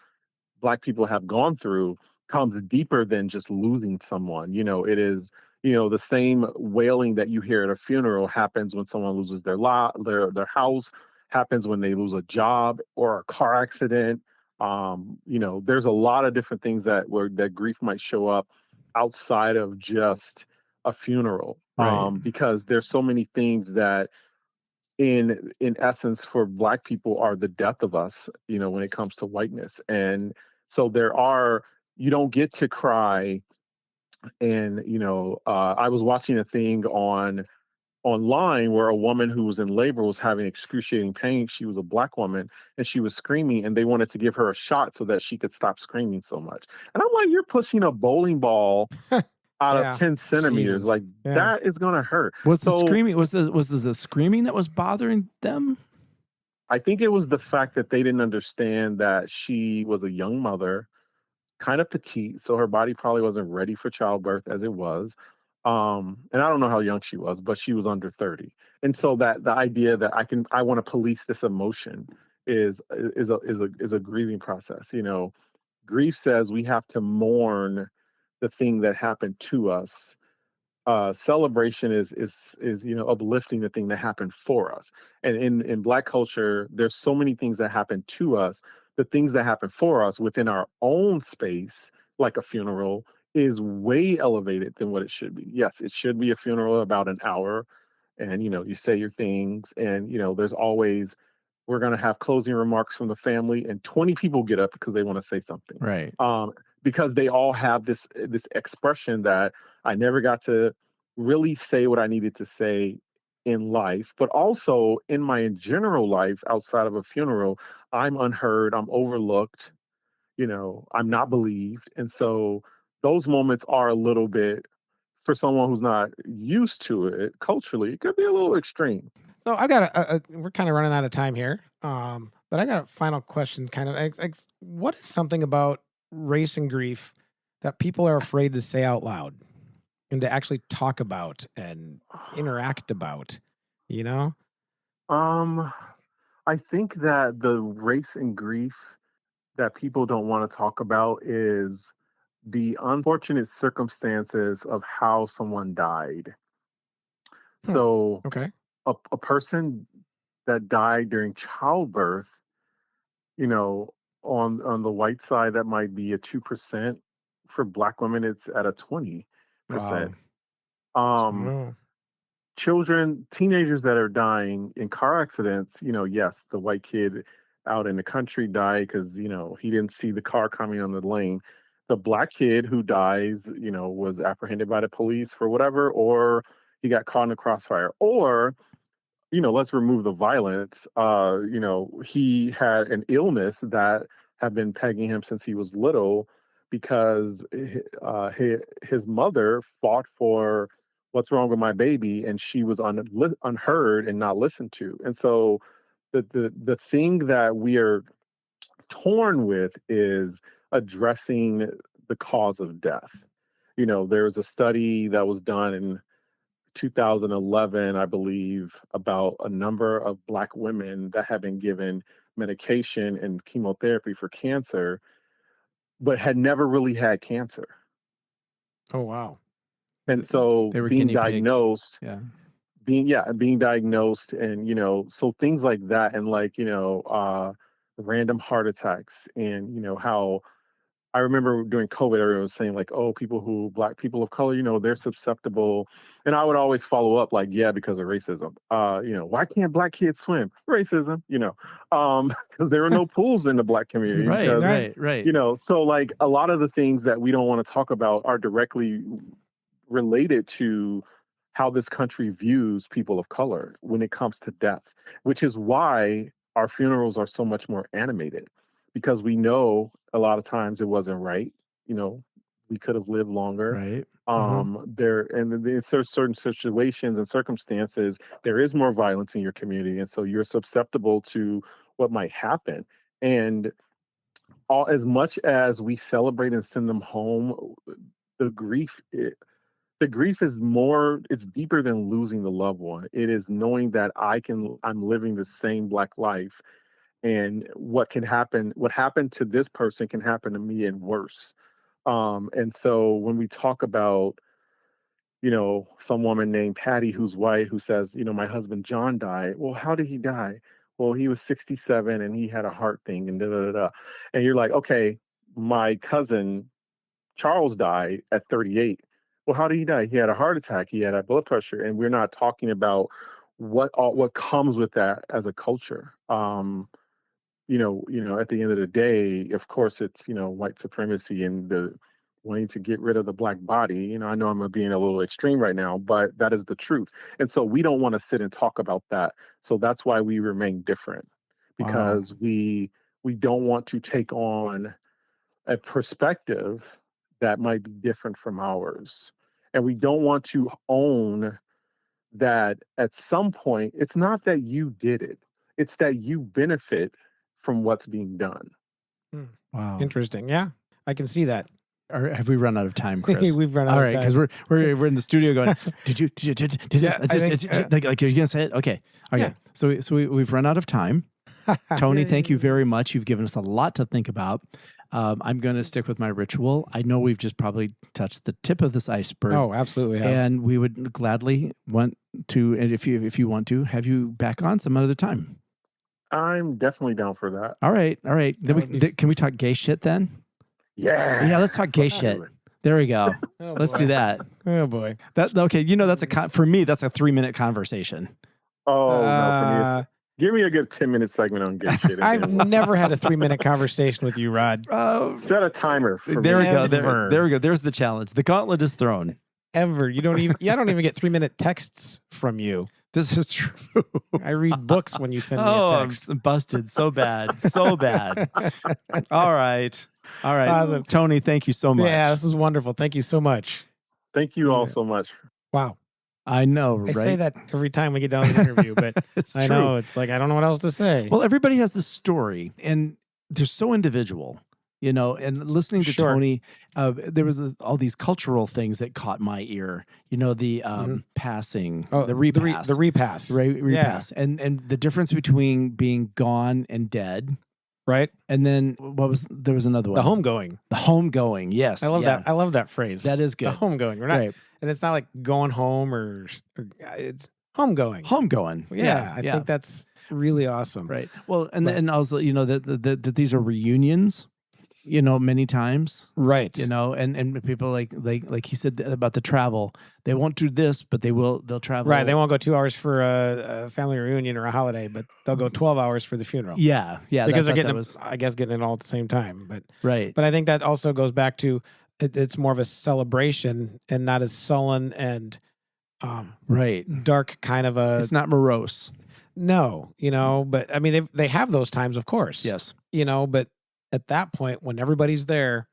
black people have gone through comes deeper than just losing someone. It is, the same wailing that you hear at a funeral happens when someone loses their lot, their house, happens when they lose a job or a car accident. There's a lot of different things that grief might show up outside of just a funeral. right. Because there's so many things that in essence for black people are the death of us, when it comes to whiteness. And so you don't get to cry. And I was watching a thing online where a woman who was in labor was having excruciating pain. She was a black woman, and she was screaming, and they wanted to give her a shot so that she could stop screaming so much. And I'm like, you're pushing a bowling ball out of Yeah. 10 centimeters. Jesus. Like Yeah. that is gonna hurt. Was the So screaming was the screaming that was bothering them? I think it was the fact that they didn't understand that she was a young mother, kind of petite, so her body probably wasn't ready for childbirth as it was. And I don't know how young she was, but she was under 30. And so that the idea that I want to police this emotion is a grieving process. Grief says we have to mourn the thing that happened to us. Celebration is uplifting the thing that happened for us. And in Black culture, there's so many things that happen to us. The things that happen for us within our own space, like a funeral, is way elevated than what it should be. Yes, it should be a funeral about an hour, and you say your things, and there's always, we're going to have closing remarks from the family, and 20 people get up because they want to say something. Right. Because they all have this expression that I never got to really say what I needed to say in life, but also in my general life outside of a funeral, I'm unheard, I'm overlooked, I'm not believed. And so those moments are a little bit, for someone who's not used to it culturally, it could be a little extreme. So I got we're kind of running out of time here. But I got a final question. Kind of, what is something about race and grief that people are afraid to say out loud and to actually talk about and interact about? You know? Um, I think that the race and grief that people don't want to talk about is the unfortunate circumstances of how someone died. Hmm. So, Okay. a person that died during childbirth, you know, on the white side, that might be a 2%. For Black women, it's at a 20%. Wow. Um, Oh, Children, teenagers that are dying in car accidents, yes, the white kid out in the country died because, he didn't see the car coming on the lane. The Black kid who dies, was apprehended by the police for whatever, or he got caught in the crossfire. Or, let's remove the violence. He had an illness that had been pegging him since he was little, because his mother fought for what's wrong with my baby, and she was unheard and not listened to. And so the thing that we are torn with is addressing the cause of death. There's a study that was done in 2011, I believe, about a number of Black women that have been given medication and chemotherapy for cancer, but had never really had cancer. oh wow. And so They were being guinea pigs. diagnosed, Yeah. being diagnosed, and so things like that, and like random heart attacks, and how I remember during COVID, everyone was saying like, "Oh, Black people of color, they're susceptible," and I would always follow up like, "Yeah, because of racism. Why can't Black kids swim? Racism. Because there are no pools in the Black community. Right, Because Right. right. so like a lot of the things that we don't want to talk about are directly related to how this country views people of color when it comes to death, which is why our funerals are so much more animated, because we know a lot of times it wasn't right. You know, we could have lived longer. Right. In certain situations and circumstances, there is more violence in your community, and so you're susceptible to what might happen. And as much as we celebrate and send them home, the grief the grief is more, it's deeper than losing the loved one. It is knowing that I'm living the same Black life, and what happened to this person can happen to me and worse. And so when we talk about, some woman named Patty who's white, who says, my husband John died. Well, how did he die? Well, he was 67 and he had a heart thing and da da da da. And you're like, okay, my cousin Charles died at 38. Well, how did he die? He had a heart attack. He had high blood pressure, and we're not talking about what comes with that as a culture. At the end of the day, of course, it's white supremacy and the wanting to get rid of the Black body. I know I'm being a little extreme right now, but that is the truth. And so we don't want to sit and talk about that. So that's why we remain different, Wow. because we don't want to take on a perspective that might be different from ours. And we don't want to own that at some point, it's not that you did it, it's that you benefit from what's being done. Wow. Interesting. Yeah, I can see that. Or have we run out of time, Chris? We've run out All of right, time. because we're in the studio going. Did Yeah, I think- like you're gonna say it? Okay. Yeah. So we've run out of time. Toni, thank you very much. You've given us a lot to think about. I'm going to stick with my ritual. I know we've just probably touched the tip of this iceberg. Oh, absolutely. Have. And we would gladly want to, and if you want to, have you back on some other time. I'm definitely down for that. All right. That would be- Can we talk gay shit then? Yeah. Let's talk gay shit. There we go. Oh, Let's boy. do that. Oh boy. That's okay. That's for me. That's a 3-minute conversation. Oh, no, for me, it's give me a good 10-minute segment on gay shit. I've never had a 3-minute conversation with you, Rod. Set a timer for There we me. go. Never. There we go. There's the challenge. The gauntlet is thrown. Ever. I don't even get 3-minute texts from you. This is true. I read books when you send me a I'm text. busted so bad. So bad. All right. Awesome. Toni, thank you so much. Yeah, this was wonderful. Thank you so much. Thank you all so much. Wow. I know, I right? say that every time we get done with an interview, but It's I true. know it's like I don't know what else to say. Well, everybody has this story, and they're so individual, And listening to Sure. Toni, there was all these cultural things that caught my ear. The passing, the repass, the repass, repass, and the difference between being gone and dead. right? And then there was another one. The homegoing. The homegoing. Yes, I love that. I love that phrase. That is good. The homegoing. We're not, Right. and it's not like going home or it's homegoing. Homegoing. Yeah, I think that's really awesome. Right. Well, and also that these are reunions. Many times. Right. And people like he said about the travel, they won't do this, but they'll travel. Right. They won't go 2 hours for a family reunion or a holiday, but they'll go 12 hours for the funeral. Yeah. Because they're that getting, was, I guess, getting it all at the same time. But right. But I think that also goes back to it's more of a celebration and not as sullen and right. dark kind of a. It's not morose. No, but I mean they have those times, of course. Yes. But at that point, when everybody's there,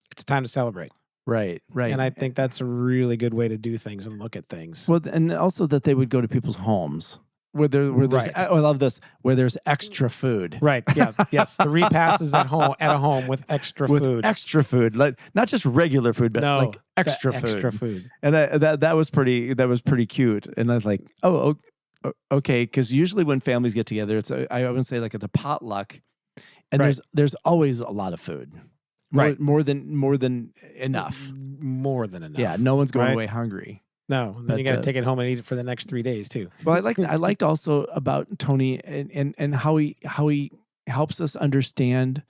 it's time to celebrate. Right. And I think that's a really good way to do things and look at things. Well, and also that they would go to people's homes where there's. Right. I love this. Where there's extra food. Right. Yeah. Yes. The repass is at a home with extra With food. extra food, like not just regular food, but No, like extra food. Extra food. And that was pretty cute. And I was like, oh, okay, because usually when families get together, I wouldn't say like it's a potluck, and Right. there's always a lot of food, Right. More than enough. More than enough. Yeah, no one's going Right. away hungry. No. And then you But, got to take it home and eat it for the next 3 days too. Well, I liked also about Toni and how he helps us understand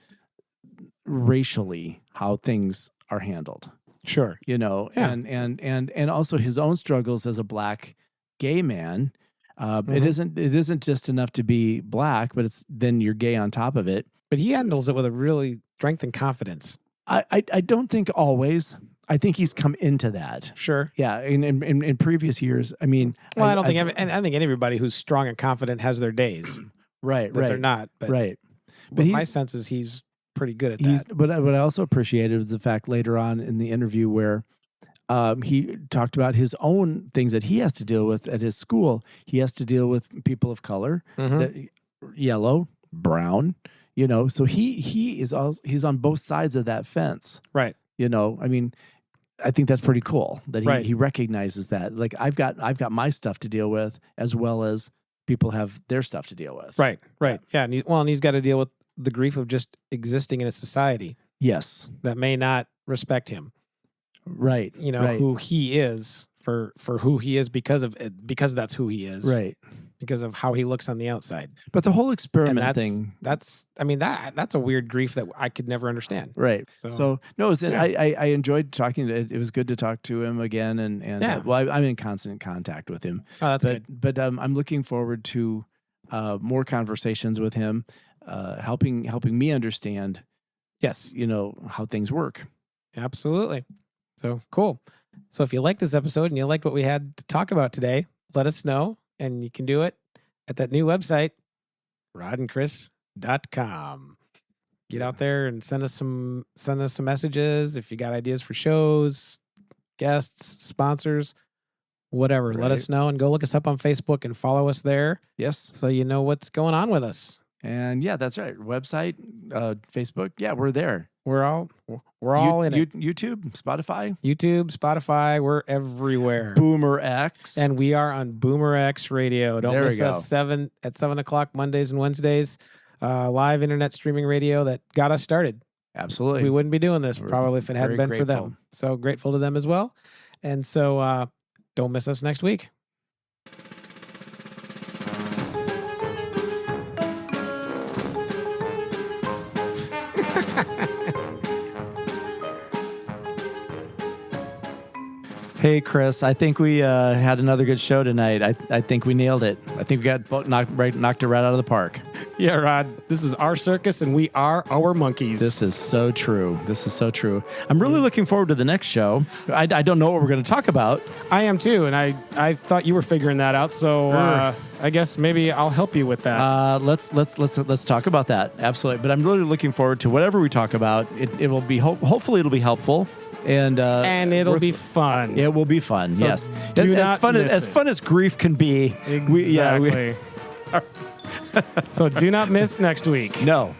racially how things are handled. Sure. Yeah. and also his own struggles as a Black gay man. It isn't just enough to be Black, but then you're gay on top of it. But he handles it with a really strength and confidence. I don't think always. I think he's come into that. Sure. Yeah, in previous years. I mean, Well, I think everybody who's strong and confident has their days. right, That they're not. But, right. But But my sense is he's pretty good at He's that. what I also appreciated was the fact later on in the interview where he talked about his own things that he has to deal with at his school. He has to deal with people of color, that yellow, brown. So he's on both sides of that fence. Right. I mean, I think that's pretty cool that Right. he recognizes that. Like I've got my stuff to deal with as well as people have their stuff to deal with. Right. Yeah. And he's got to deal with the grief of just existing in a society Yes. that may not respect him. Right. Right. Who he is for who he is because that's who he is. Right. Because of how he looks on the outside. But the whole And experiment thing. that's a weird grief that I could never understand. Right. So no, Yeah. I enjoyed talking to it. It was good to talk to him again. And Yeah. I'm in constant contact with him. Oh, that's good. But I'm looking forward to more conversations with him, helping me understand, Yes. how things work. Absolutely. So cool. So if you like this episode and you liked what we had to talk about today, let us know. And you can do it at that new website, rodandchris.com. Get out there and send us some messages. If you got ideas for shows, guests, sponsors, whatever. Let us know and go look us up on Facebook and follow us there. Yes. So you know what's going on with us. And yeah, that's right. Website, Facebook. Yeah, we're there. We're all in it. YouTube, Spotify. We're everywhere. Boomer X. And we are on Boomer X Radio. Don't miss us at 7 o'clock Mondays and Wednesdays. Live internet streaming radio that got us started. Absolutely. We wouldn't be doing this probably if it hadn't been for them. So grateful to them as well. And so don't miss us next week. Hey, Chris, I think we had another good show tonight. I think we nailed it. I think we got knocked it right out of the park. Yeah, Rod, this is our circus and we are our monkeys. This is so true. I'm really looking forward to the next show. I don't know what we're going to talk about. I am too, and I thought you were figuring that out, so I guess maybe I'll help you with that. Let's talk about that. Absolutely. But I'm really looking forward to whatever we talk about. It will be hopefully it'll be helpful. And it'll be fun. It will be fun. So yes, as fun as grief can be. Exactly. So do not miss next week. No.